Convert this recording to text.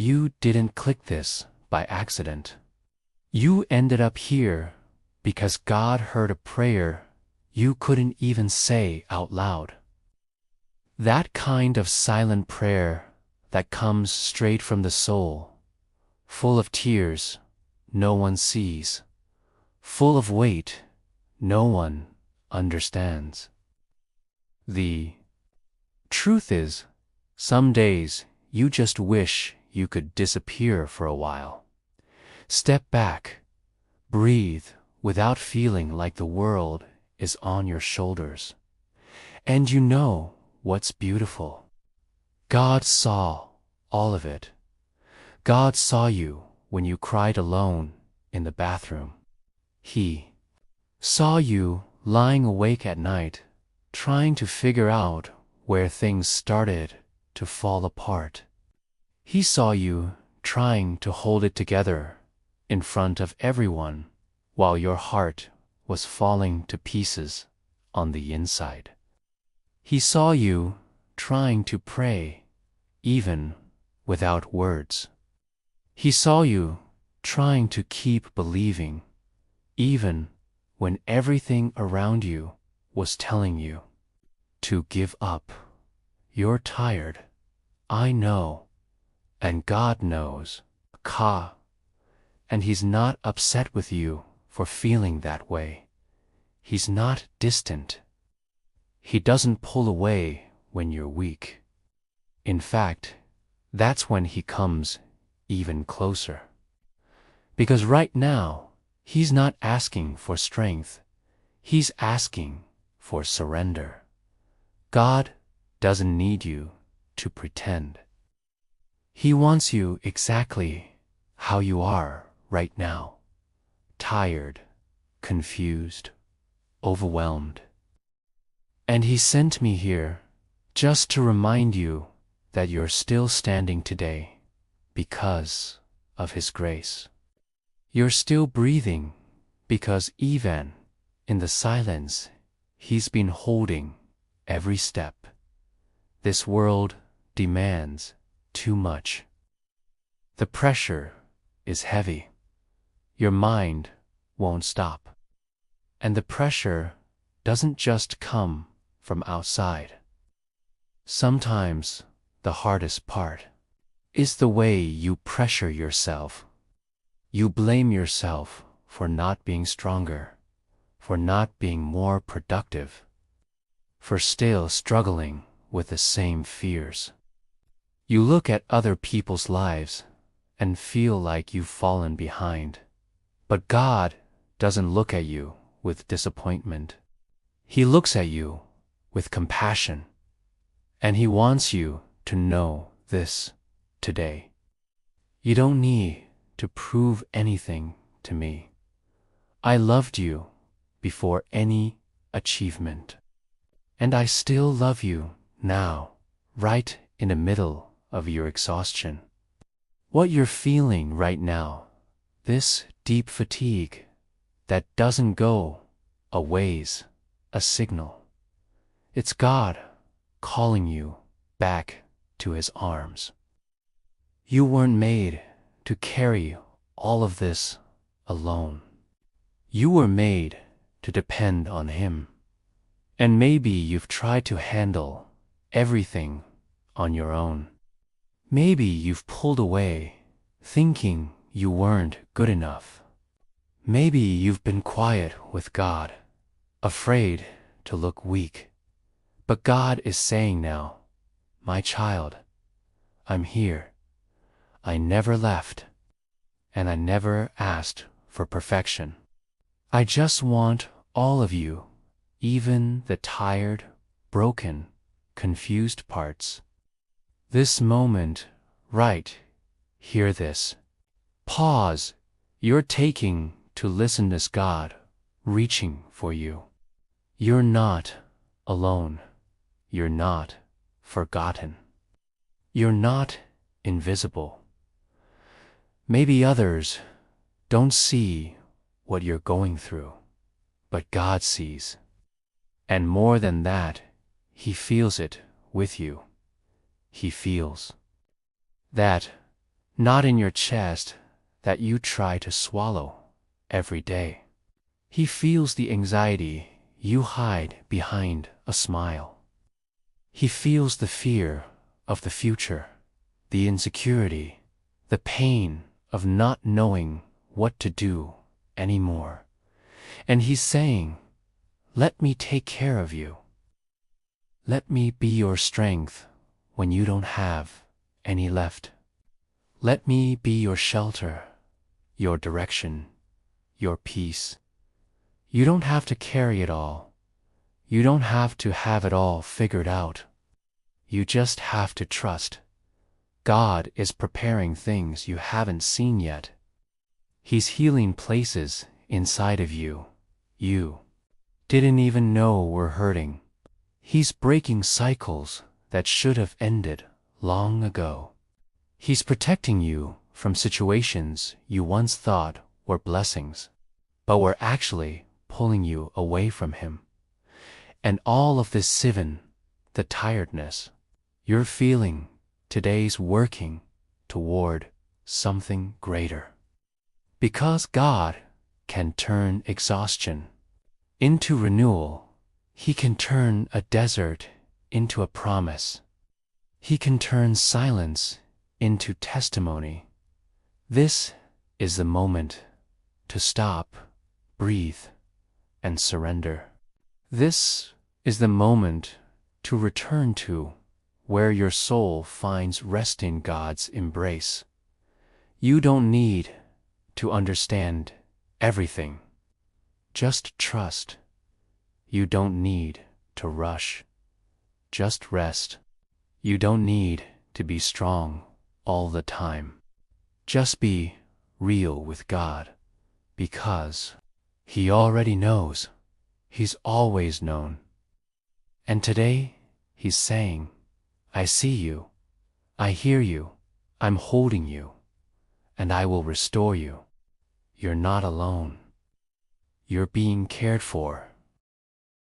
you didn't click this by accident. You ended up here because God heard a prayer you couldn't even say out loud. That kind of silent prayer that comes straight from the soul, full of tears no one sees, full of weight no one understands. The truth is, some days you just wish you could disappear for a while. Step back, breathe without feeling like the world is on your shoulders. And you know what's beautiful? God saw all of it. God saw you when you cried alone in the bathroom. He saw you lying awake at night, trying to figure out where things started to fall apart. He saw you trying to hold it together in front of everyone while your heart was falling to pieces on the inside. He saw you trying to pray, even without words. He saw you trying to keep believing, even when everything around you was telling you to give up. You're tired, I know, and God knows, and He's not upset with you for feeling that way. He's not distant. He doesn't pull away when you're weak. In fact, that's when He comes even closer. Because right now, He's not asking for strength. He's asking for surrender. God doesn't need you to pretend. He wants you exactly how you are right now. Tired, confused, overwhelmed. And He sent me here just to remind you that you're still standing today because of His grace. You're still breathing because even in the silence, He's been holding every step. This world demands too much. The pressure is heavy. Your mind won't stop. And the pressure doesn't just come from outside. Sometimes the hardest part is the way you pressure yourself. You blame yourself for not being stronger, for not being more productive, for still struggling with the same fears. You look at other people's lives and feel like you've fallen behind. But God doesn't look at you with disappointment. He looks at you with compassion. And He wants you to know this today. You don't need to prove anything to me. I loved you before any achievement. And I still love you now, right in the middle of your exhaustion. What you're feeling right now, this deep fatigue that doesn't go away's a signal. It's God calling you back to His arms. You weren't made to carry all of this alone. You were made to depend on Him. And maybe you've tried to handle everything on your own. Maybe you've pulled away, thinking you weren't good enough. Maybe you've been quiet with God, afraid to look weak. But God is saying now, my child, I'm here. I never left, and I never asked for perfection. I just want all of you, even the tired, broken, confused parts. This moment, right, hear this. Pause you're taking to listen to God reaching for you. You're not alone. You're not forgotten. You're not invisible. Maybe others don't see what you're going through, but God sees. And more than that, He feels it with you. He feels that not in your chest that you try to swallow every day. He feels the anxiety you hide behind a smile. He feels the fear of the future, the insecurity, the pain of not knowing what to do anymore. And he's saying, "Let me take care of you. Let me be your strength when you don't have any left. Let me be your shelter, your direction, your peace. You don't have to carry it all. You don't have to have it all figured out. You just have to trust. God is preparing things you haven't seen yet. He's healing places inside of you didn't even know were hurting. He's breaking cycles that should have ended long ago. He's protecting you from situations you once thought were blessings, but were actually pulling you away from Him. And all of this sivan, the tiredness you're feeling today's working toward something greater. Because God can turn exhaustion into renewal. He can turn a desert into a promise. He can turn silence into testimony. This is the moment to stop, breathe, and surrender. This is the moment to return to where your soul finds rest in God's embrace. You don't need to understand everything. Just trust. You don't need to rush. Just rest. You don't need to be strong all the time. Just be real with God, because He already knows. He's always known. And today, He's saying, "I see you. I hear you. I'm holding you. And I will restore you. You're not alone. You're being cared for.